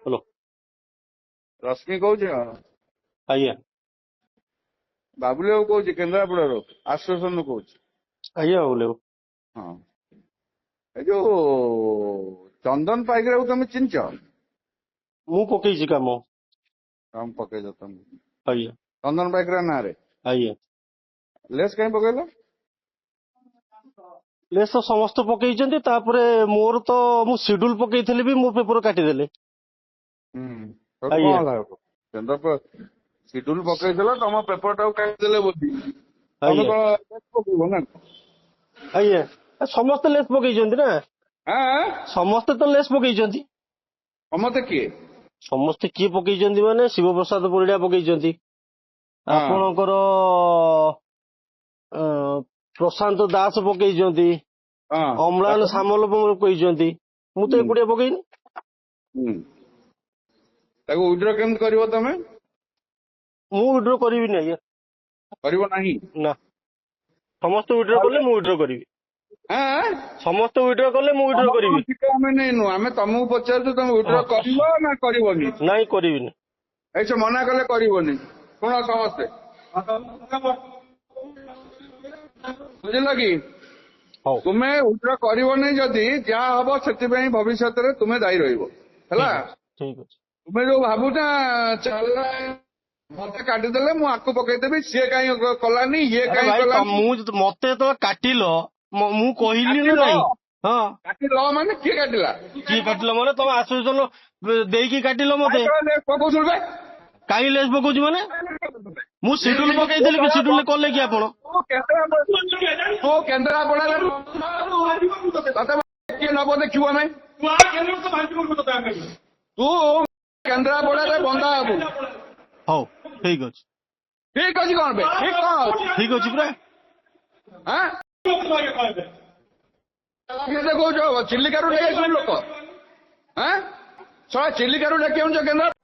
Hello. ରଶ୍ମି କହୁଛ? ଆଜ୍ଞା ବାବୁଲି ବାବୁ କହୁଛି କେନ୍ଦ୍ରାପଡ଼ାରୁ, ଆଶ୍ୱାସନରୁ କହୁଛି। ଆଜ୍ଞା ବାବୁଲି ବାବୁ। ହଁ, ଏ ଯୋଉ ଚନ୍ଦନ ପାଇକରାକୁ ତମେ ଚିହ୍ନିଛ? ମୁଁ ପକେଇଛି କାମ। କାମ ପକେଇଛ ତମେ ଆଜ୍ଞା ଚନ୍ଦନ ପାଇକରା ନାଁରେ? ଆଜ୍ଞା। ଲେସ୍ କାହିଁ ପକେଇଲ? ଲେସ୍ ତ ସମସ୍ତେ ପକେଇଛନ୍ତି, ତାପରେ ମୋର ତ ମୁଁ ସିଡ୍ୟୁଲ ପକେଇଥିଲି ବି ମୋ ପେପର କାଟିଦେଲେ। କଣ ଆଜ୍ଞା ହେଲା? ସିଡ୍ୟୁଲ ପକେଇଥିଲ, ତମ ପେପର ଟାକୁ କାଟିଦେଲେ ବୋଲି ତମେ ଆଜ୍ଞା କଣ ଲେସ୍ ପକେଇବ ନା? ଆଜ୍ଞା। ସମସ୍ତେ ଲେସ୍ ପକେଇଛନ୍ତି ନା, ଆଁ ସମସ୍ତେ ତ ଲେସ୍ ପକେଇଛନ୍ତି। ସମସ୍ତେ କିଏ? ସମସ୍ତେ କିଏ ପକେଇଛନ୍ତି ମାନେ ଶିବପ୍ରସାଦ ପରିଡ଼ା ପକେଇଛନ୍ତି, ହଁ ଆପଣଙ୍କର ପ୍ରଶାନ୍ତ ଦାସ ପକେଇଛନ୍ତି, ହଁ ଅମ୍ଳାନ ତାପରେ ସାମଲ ପକେଇଛନ୍ତି। ମୁଁ ତ ହୁଁ ଏକୁଟିଆ ପକେଇନି। ହୁଁ ତାକୁ ୱିଡ୍ର କେମିତି କରିବ ତମେ? ମୁଁ ୱିଡ୍ର କରିବିନି ଆଜ୍ଞା। କରିବ ନାହିଁ? ନା, ସମସ୍ତେ ୱିଡ୍ର କଲେ ମୁଁ ୱିଡ୍ର କରିବି। ଆଁ ସମସ୍ତେ ୱିଡ୍ର କଲେ ମୁଁ ୱିଡ୍ର ତମ କରିବି। ଠିକ ଆମେ ନେଇନୁ, ଆମେ ତମକୁ ପଚାରୁଛୁ ତମେ ୱିଡ୍ର କରିବ ନା କରିବନି? ନାଇଁ କରିବିନି। ଏଇ ସେ ମନା କଲେ କରିବନି। ଶୁଣ ସମସ୍ତେ, ବୁଝିଲ କି? ହଉ ତୁମେ ୱିଡ୍ର କରିବନି ଯଦି ଯାହା ହବ ସେଥିପାଇଁ ଭବିଷ୍ୟତରେ ତୁମେ ଦାୟୀ ରହିବ, ହେଲା? ଠିକ ଅଛି ଠିକ ଅଛି। ତୁମେ ଯୋଉ ଭାବୁଛ ଚାଲ ମତେ କାଟିଦେଲେ ମୁଁ ଆକୁ ପକେଇଦେବି, ସିଏ କାହିଁ କଲାନି, ଇଏ ଆରେ କାହିଁ ଭାଇ କଲାନି। ମତେ ଯେତେବେଳେ କାଟିଲ ମୁଁ କହିଲି ନା କାଟିଲ ନାଇଁ? ହଁ। କାଟିଲ ମାନେ କିଏ କାଟିଲା? କିଏ କାଟିଲ ମାନେ ତମେ ଆସୋସିଏସନ ଦେଇକି କାଟିଲ ମତେ। ପକଉଛୁ ବେ? କାହିଁ ଲେସ୍ ପକଉଛି ମାନେ? ମୁଁ ସିଡ୍ୟୁଲ ପକେଇଥିଲି କି ସିଡ୍ୟୁଲ କଲେ କି ଆପଣ? ତୁ କେନ୍ଦ୍ରାପଡ଼ାରେ ତତେ କିଏ ନବ ଦେଖିବୁ ଆମେ? ତୁ କେନ୍ଦ୍ରାପଡ଼ାରେ ବନ୍ଦା ହବୁ। ହଉ ଠିକ ଅଛି। ଠିକ ଅଛି କଣ ବେ? ଠିକ କଣ ଅଛି? ଠିକ ଅଛି ପୁରା। ଆଁ କହୁଛ ଚିଲିକାରୁ ନେଇ ଆସିବୁ ଲୋକ? ଆଁ ଚିଲିକାରୁ ଡାକି ଆଣୁଛ କେନ୍ଦ୍ରା